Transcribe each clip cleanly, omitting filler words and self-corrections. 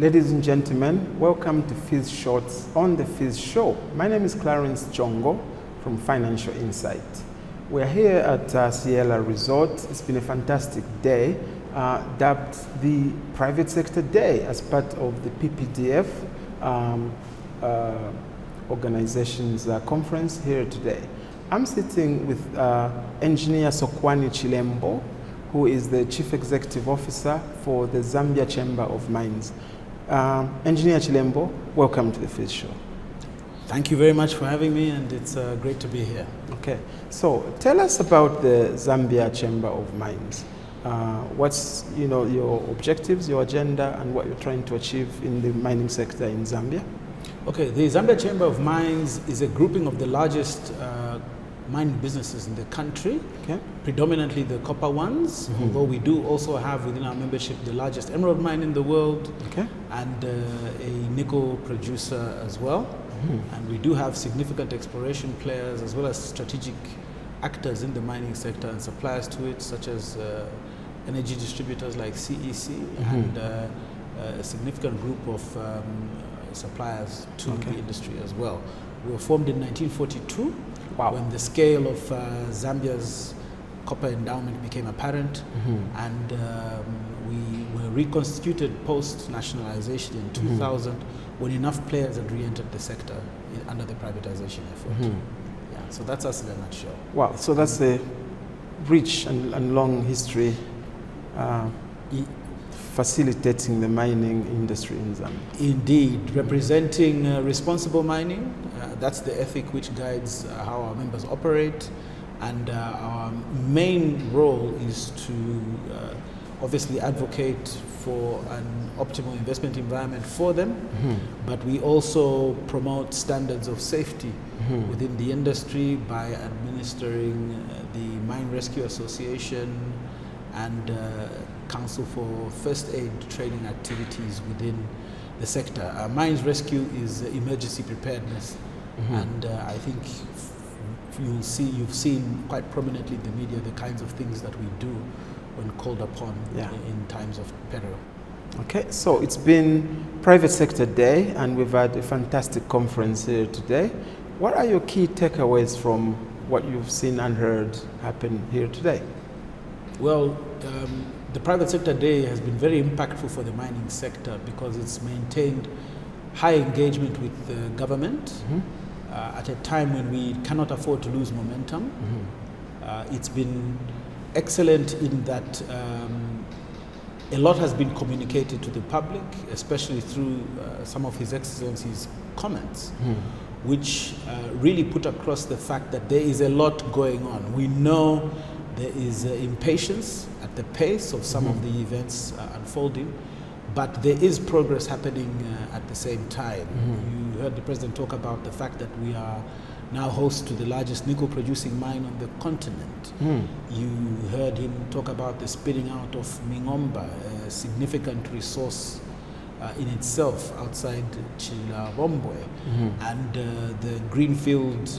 Ladies and gentlemen, welcome to FIZ Shorts on the FIZ Show. My name is Clarence Chongo from Financial Insight. We're here at Sierra Resort. It's been a fantastic day, dubbed the Private Sector Day as part of the PPDF organization's conference here today. I'm sitting with engineer Sokwani Chilembo, who is the Chief Executive Officer for the Zambia Chamber of Mines. Engineer Chilembo, welcome to the FIZ Show. Thank you very much for having me, and it's great to be here. Okay, so tell us about the Zambia Chamber of Mines. What's your objectives, your agenda, and what you're trying to achieve in the mining sector in Zambia? Okay, the Zambia Chamber of Mines is a grouping of the largest mining businesses in the country, okay, predominantly the copper ones, although we do also have within our membership the largest emerald mine in the world, okay, and a nickel producer as well. And we do have significant exploration players as well as strategic actors in the mining sector and suppliers to it, such as energy distributors like CEC and a significant group of suppliers to the industry as well. We were formed in 1942. Wow. When the scale of Zambia's copper endowment became apparent, and we were reconstituted post-nationalization in 2000 when enough players had re-entered the sector under the privatization effort. Yeah, so that's us in a nutshell. Wow, so that's a rich and long history facilitating the mining industry in Zambia. Indeed, representing responsible mining. That's the ethic which guides how our members operate, and our main role is to obviously advocate for an optimal investment environment for them, but we also promote standards of safety within the industry by administering the Mine Rescue Association and Council for First Aid training activities within the sector. Mines rescue is emergency preparedness, and I think you've seen quite prominently in the media the kinds of things that we do when called upon in times of peril. Okay, so it's been Private Sector Day, and we've had a fantastic conference here today. What are your key takeaways from what you've seen and heard happen here today? Well, the Private Sector Day has been very impactful for the mining sector because it's maintained high engagement with the government at a time when we cannot afford to lose momentum. It's been excellent in that a lot has been communicated to the public, especially through some of His Excellency's comments, which really put across the fact that there is a lot going on. We know there is impatience at the pace of some of the events unfolding, but there is progress happening at the same time. You heard the President talk about the fact that we are now host to the largest nickel producing mine on the continent. You heard him talk about the spinning out of Mingomba, a significant resource in itself outside Chilembo, and the greenfield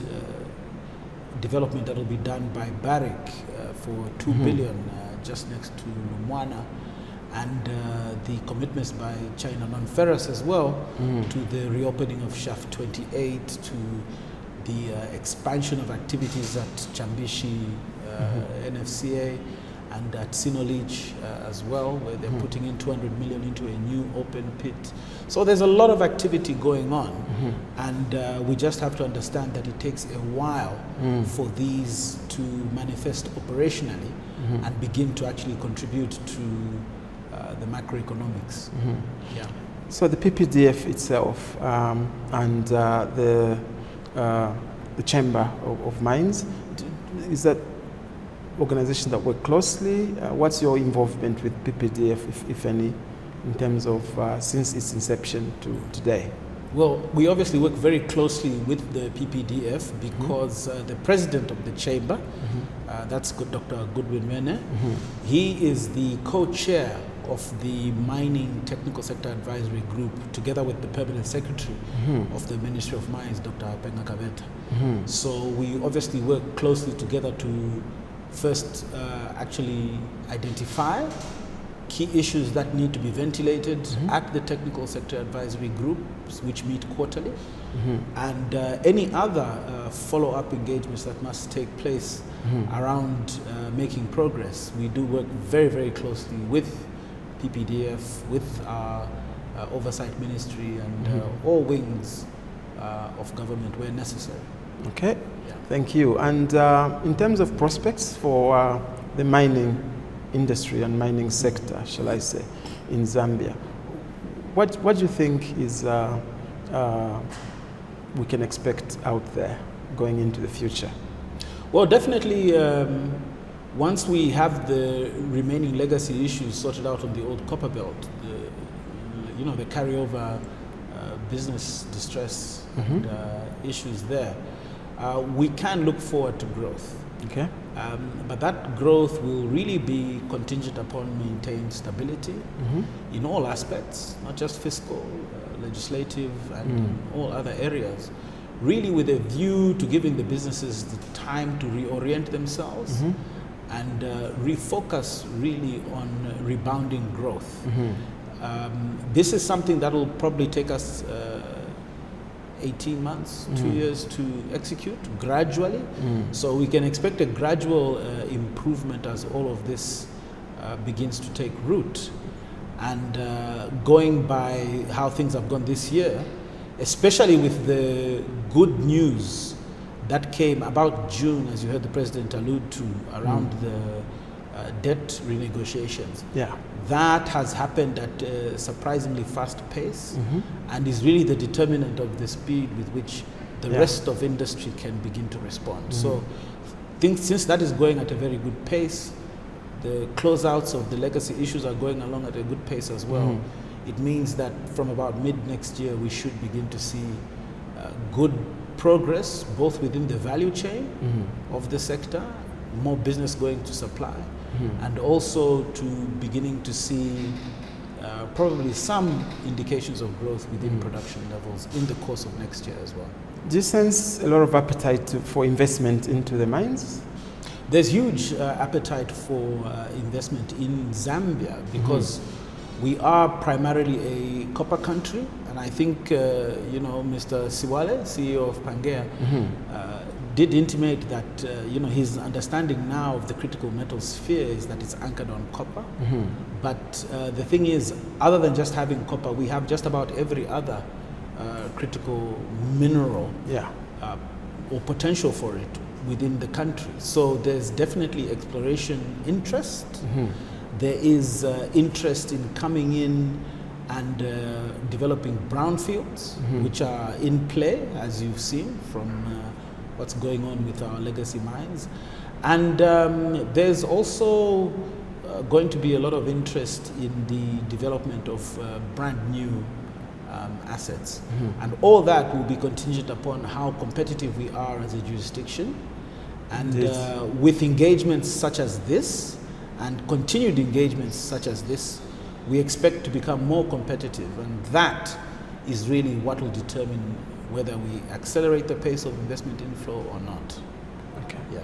development that will be done by Barrick for 2 billion just next to Lumwana, and the commitments by China non-ferrous as well to the reopening of Shaft 28, to the expansion of activities at Chambishi NFCA and at Sinolij as well, where they're putting in 200 million into a new open pit. So there's a lot of activity going on, and we just have to understand that it takes a while for these to manifest operationally and begin to actually contribute to the macroeconomics. Yeah. So the PPDF itself and the Chamber of Mines, is that organization that work closely? What's your involvement with PPDF, if any, in terms of since its inception to today? Well, we obviously work very closely with the PPDF because the president of the chamber, that's Dr. Goodwin Mene, he is the co-chair of the Mining Technical Sector Advisory Group, together with the permanent secretary of the Ministry of Mines, Dr. Penga Kaveta. So we obviously work closely together to first actually identify key issues that need to be ventilated at the technical sector advisory groups, which meet quarterly, and any other follow-up engagements that must take place around making progress. We do work very, very closely with PPDF, with our oversight ministry, and all wings of government where necessary. Okay, thank you. And in terms of prospects for the mining industry and mining sector, shall I say, in Zambia, what do you think is we can expect out there going into the future? Well, definitely, once we have the remaining legacy issues sorted out on the old copper belt, the carryover business distress and issues there, we can look forward to growth. Okay. But that growth will really be contingent upon maintained stability in all aspects, not just fiscal, legislative, and all other areas, really with a view to giving the businesses the time to reorient themselves and refocus really on rebounding growth. This is something that will probably take us 18 months, 2 years to execute gradually. So we can expect a gradual improvement as all of this begins to take root. And going by how things have gone this year, especially with the good news that came about June, as you heard the President allude to, around the debt renegotiations. Yeah. That has happened at a surprisingly fast pace and is really the determinant of the speed with which the rest of industry can begin to respond. So since that is going at a very good pace, the closeouts of the legacy issues are going along at a good pace as well. It means that from about mid next year, we should begin to see good progress, both within the value chain of the sector, more business going to supply, and also to beginning to see probably some indications of growth within production levels in the course of next year as well. Do you sense a lot of appetite for investment into the mines? There's huge appetite for investment in Zambia because we are primarily a copper country, and I think Mr. Siwale, CEO of Pangea, did intimate that his understanding now of the critical metal sphere is that it's anchored on copper. But the thing is, other than just having copper, we have just about every other critical mineral or potential for it within the country. So there's definitely exploration interest. There is interest in coming in and developing brownfields, which are in play, as you've seen from what's going on with our legacy mines. And there's also going to be a lot of interest in the development of brand new assets. And all that will be contingent upon how competitive we are as a jurisdiction. And with engagements such as this, and continued engagements such as this, we expect to become more competitive, and that is really what will determine whether we accelerate the pace of investment inflow or not. Okay. Yeah.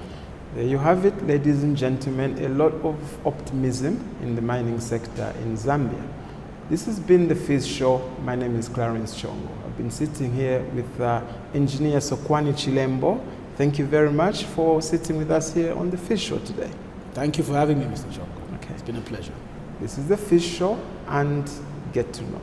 There you have it, ladies and gentlemen, a lot of optimism in the mining sector in Zambia. This has been the FIZ Show. My name is Clarence Chongo. I've been sitting here with engineer Sokwani Chilembo. Thank you very much for sitting with us here on the FIZ Show today. Thank you for having me, Mr. Chongo. Okay. It's been a pleasure. This is the FIZ Show, and get to know.